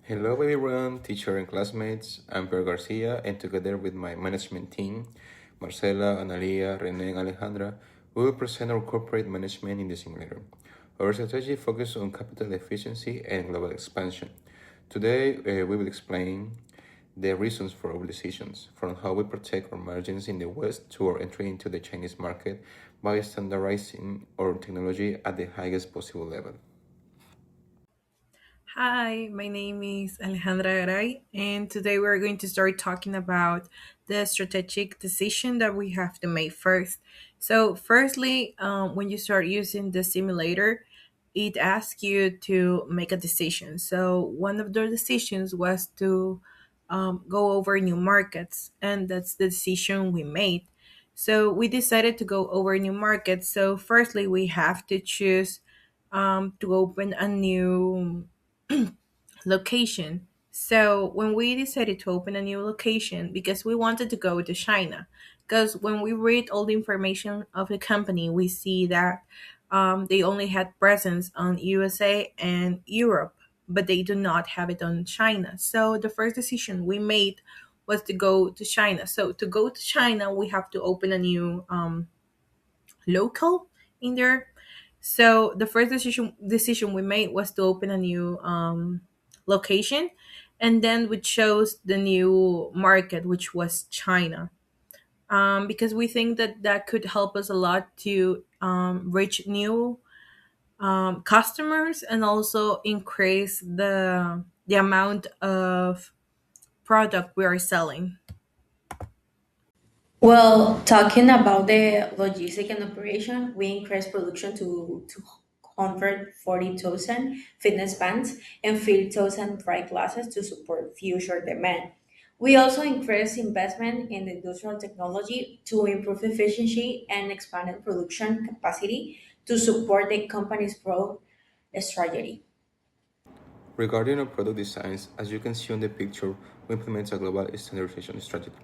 Hello everyone, teacher and classmates. I'm Pierre García, and together with my management team, Marcela, Analía, Renée, and Alejandra, we will present our corporate management in the simulator. Our strategy focuses on capital efficiency and global expansion. Today, we will explain the reasons for our decisions, from how we protect our margins in the West to our entry into the Chinese market by standardizing our technology at the highest possible level. Hi, my name is Alejandra Garay, and today we're going to start talking about the strategic decision that we have to make first. So, firstly, when you start using the simulator, it asks you to make a decision. So, one of the decisions was to go over new markets, and that's the decision we made. So, we decided to go over new markets. So, firstly, we have to choose to open a new location. So when we decided to open a new location, because we wanted to go to China, because when we read all the information of the company, we see that they only had presence on USA and Europe, but they do not have it on China. So the first decision we made was to go to China. So to go to China, we have to open a new local in there. So the first decision we made was to open a new location, and then we chose the new market, which was China, because we think that that could help us a lot to reach new customers and also increase the amount of product we are selling. Well, talking about the logistic and operation, we increased production to 240,000 fitness bands and 50,000 dry classes to support future demand. We also increased investment in industrial technology to improve efficiency and expanded production capacity to support the company's growth strategy. Regarding our product designs, as you can see on the picture, we implement a global standardization strategy.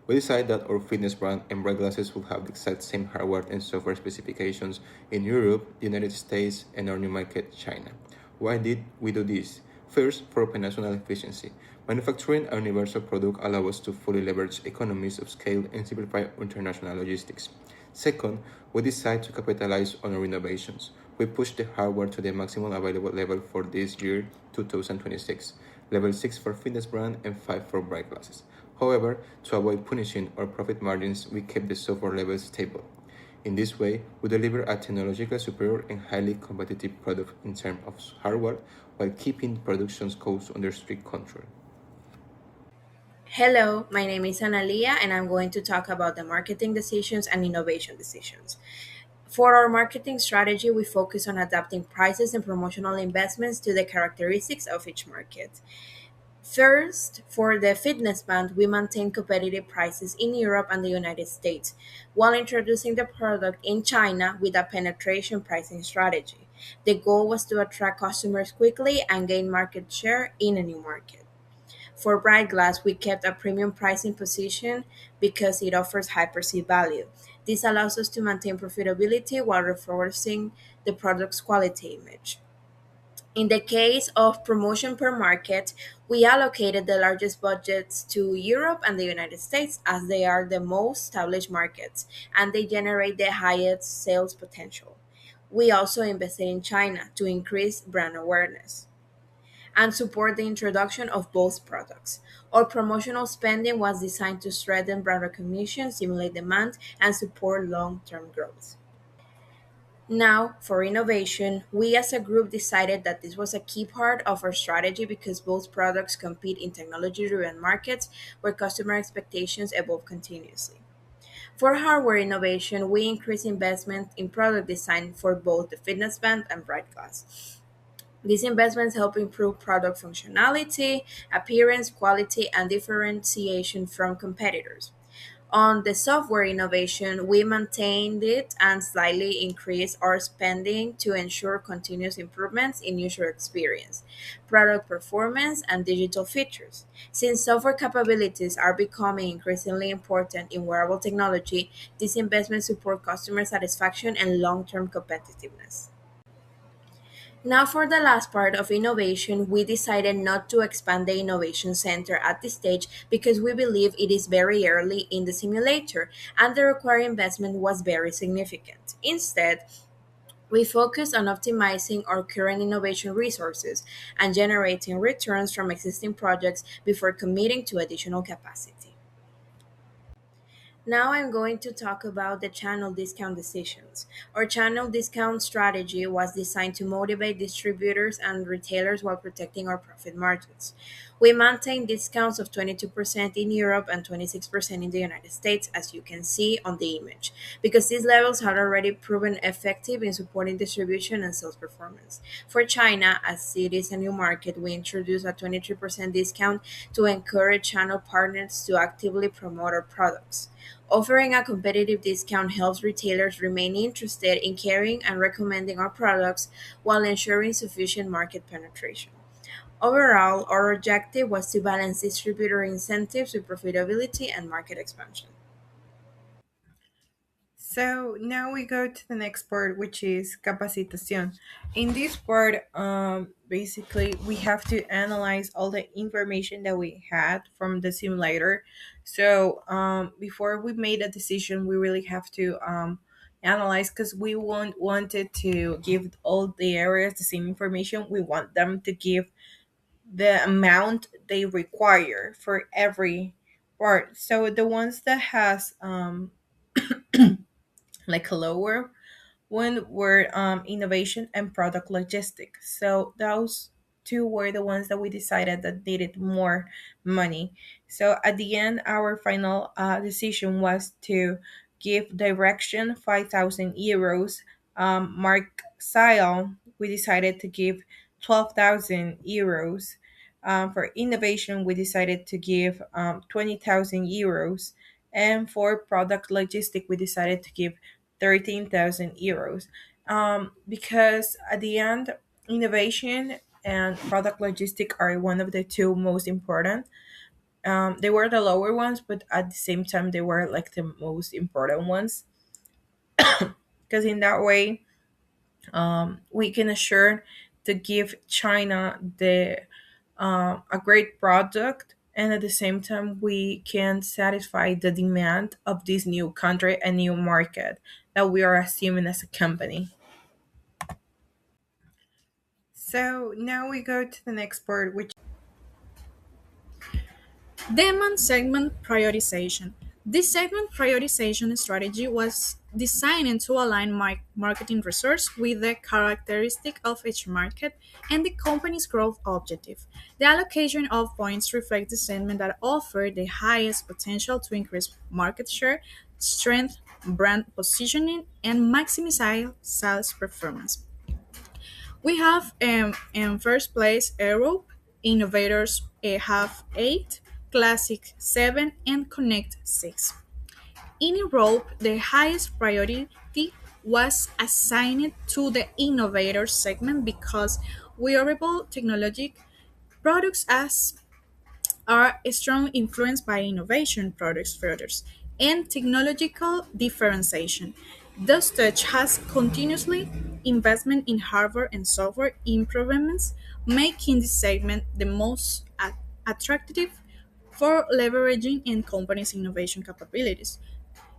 We decided that our fitness brand and bright glasses will have the exact same hardware and software specifications in Europe, the United States, and our new market, China. Why did we do this? First, for operational efficiency. Manufacturing a universal product allows us to fully leverage economies of scale and simplify international logistics. Second, we decide to capitalize on our innovations. We push the hardware to the maximum available level for this year, 2026, level 6 for fitness brand and 5 for bright glasses. However, to avoid punishing our profit margins, we kept the software levels stable. In this way, we deliver a technologically superior and highly competitive product in terms of hardware while keeping production costs under strict control. Hello, my name is Analía, and I'm going to talk about the marketing decisions and innovation decisions. For our marketing strategy, we focus on adapting prices and promotional investments to the characteristics of each market. First, for the fitness band, we maintain competitive prices in Europe and the United States, while introducing the product in China with a penetration pricing strategy. The goal was to attract customers quickly and gain market share in a new market. For bright glass, we kept a premium pricing position because it offers high perceived value. This allows us to maintain profitability while reinforcing the product's quality image. In the case of promotion per market, we allocated the largest budgets to Europe and the United States as they are the most established markets and they generate the highest sales potential. We also invested in China to increase brand awareness and support the introduction of both products. Our promotional spending was designed to strengthen brand recognition, stimulate demand, and support long term growth. Now, for innovation, we as a group decided that this was a key part of our strategy because both products compete in technology driven markets where customer expectations evolve continuously. For hardware innovation, we increased investment in product design for both the fitness band and bright glass. These investments help improve product functionality, appearance, quality, and differentiation from competitors. On the software innovation, we maintained it and slightly increased our spending to ensure continuous improvements in user experience, product performance, and digital features. Since software capabilities are becoming increasingly important in wearable technology, these investments support customer satisfaction and long term competitiveness. Now, for the last part of innovation, we decided not to expand the innovation center at this stage because we believe it is very early in the simulator and the required investment was very significant. Instead, we focus on optimizing our current innovation resources and generating returns from existing projects before committing to additional capacity. Now I'm going to talk about the channel discount decisions. Our channel discount strategy was designed to motivate distributors and retailers while protecting our profit margins. We maintain discounts of 22% in Europe and 26% in the United States, as you can see on the image, because these levels had already proven effective in supporting distribution and sales performance. For China, as it is a new market, we introduced a 23% discount to encourage channel partners to actively promote our products. Offering a competitive discount helps retailers remain interested in carrying and recommending our products while ensuring sufficient market penetration. Overall, our objective was to balance distributor incentives with profitability and market expansion. So now we go to the next part, which is capacitación. In this part, basically, we have to analyze all the information that we had from the simulator. So before we made a decision, we really have to analyze because we wanted to give all the areas the same information. We want them to give the amount they require for every part. So the ones that has like a lower one were innovation and product logistics. So those two were the ones that we decided that needed more money. So at the end, our final decision was to give direction 5,000 euros. Marcel, we decided to give 12,000 euros. For innovation, we decided to give 20,000 euros. And for product logistic, we decided to give 13,000 euros. Because at the end, innovation and product logistic are one of the two most important. They were the lower ones, but at the same time, they were like the most important ones. Because in that way, we can assure to give China the a great product, and at the same time, we can satisfy the demand of this new country and new market that we are assuming as a company. So now we go to the next part, which Demand segment prioritization. This segment prioritization strategy was designed to align marketing resource with the characteristic of each market and the company's growth objective. The allocation of points reflects the segment that offer the highest potential to increase market share, strength, brand positioning, and maximize sales performance. We have in first place Europe, Innovators have 8, Classic 7, and Connect 6. In Europe, the highest priority was assigned to the Innovators segment because wearable technologic products as are strongly influenced by innovation products further and technological differentiation. DeusTech has continuously investment in hardware and software improvements, making this segment the most attractive for leveraging in companies' innovation capabilities.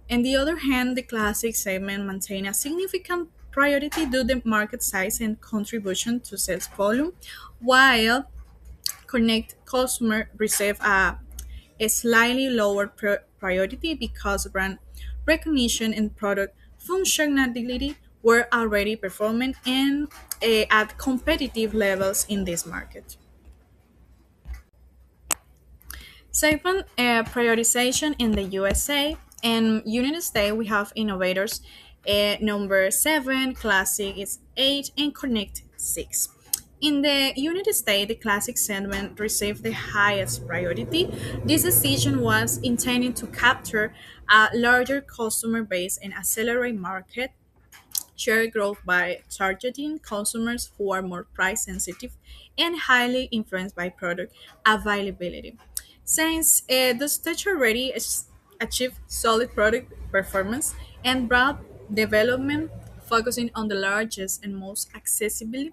On the other hand, the classic segment maintains a significant priority due to the market size and contribution to sales volume, while Connect customer receive a slightly lower priority because brand recognition and product functionality were already performing and at competitive levels in this market. Second, prioritization in the USA and United States, we have innovators. Number 7, Classic is 8, and Connect 6. In the United States, the Classic segment received the highest priority. This decision was intended to capture a larger customer base and accelerate market share growth by targeting consumers who are more price sensitive and highly influenced by product availability. Since the stage already achieved solid product performance and broad development, focusing on the largest and most accessible,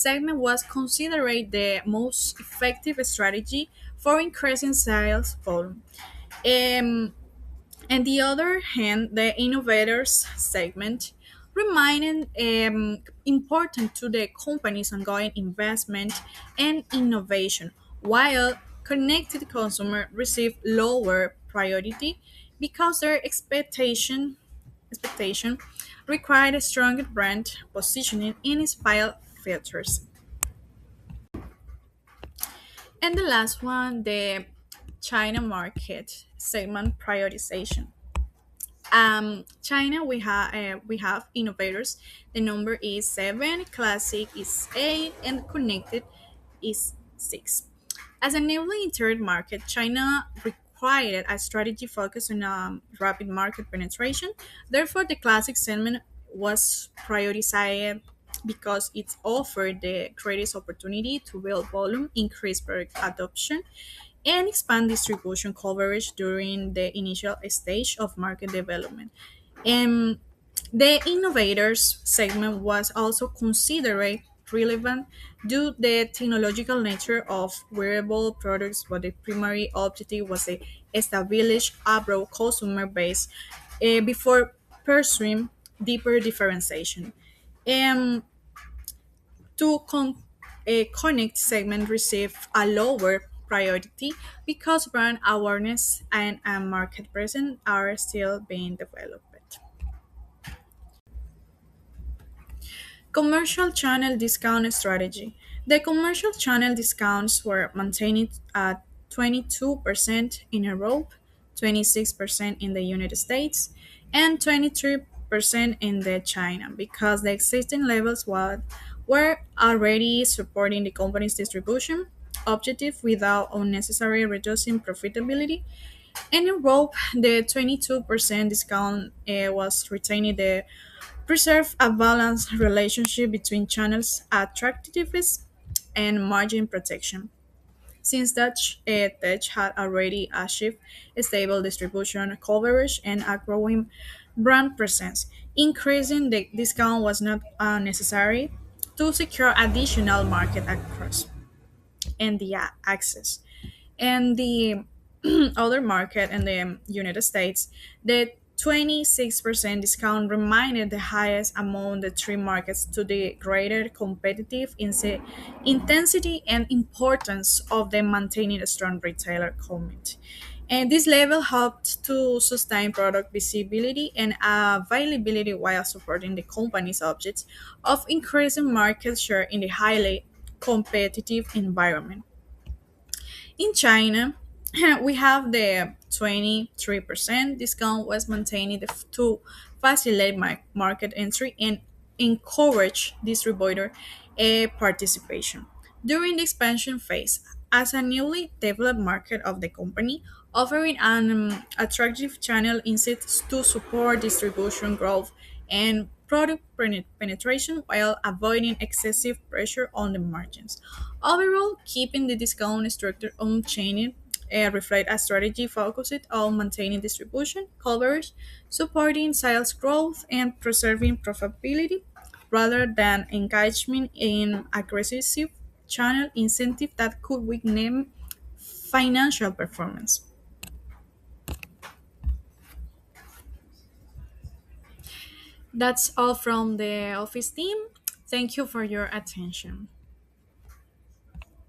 segment was considered the most effective strategy for increasing sales volume. Um, on the other hand, the innovators segment remained important to the company's ongoing investment and innovation, while connected consumer received lower priority because their expectation required a stronger brand positioning in its file filters. And the last one, the China market segment prioritization. China, we have innovators. The number is seven, classic is eight, and connected is six. As a newly entered market, China required a strategy focused on rapid market penetration. Therefore, the classic segment was prioritized because it offered the greatest opportunity to build volume, increase product adoption, and expand distribution coverage during the initial stage of market development. And the innovators segment was also considered relevant due to the technological nature of wearable products, but the primary objective was to establish a broad consumer base before pursuing deeper differentiation. Um, to connect segment receive a lower priority because brand awareness and market presence are still being developed. Commercial channel discount strategy. The commercial channel discounts were maintained at 22% in Europe, 26% in the United States, and 23% in the China because the existing levels were already supporting the company's distribution objective without unnecessarily reducing profitability. In Europe, the 22% discount was retaining the preserve a balanced relationship between channels attractiveness and margin protection. Since Tech had already achieved stable distribution coverage and a growing brand presence, increasing the discount was not necessary to secure additional market access and the access. And the other market in the United States, the 26% discount remained the highest among the three markets to the greater competitive intensity and importance of the maintaining a strong retailer community. And this level helped to sustain product visibility and availability while supporting the company's objectives of increasing market share in the highly competitive environment. In China, we have the 23% discount was maintained to facilitate market entry and encourage distributor participation. During the expansion phase, as a newly developed market of the company, offering an attractive channel incentives to support distribution growth and product penetration while avoiding excessive pressure on the margins. Overall, keeping the discount structure unchanged reflect a strategy focused on maintaining distribution coverage, supporting sales growth, and preserving profitability, rather than engagement in aggressive channel incentive that could weaken financial performance. That's all from the office team. Thank you for your attention.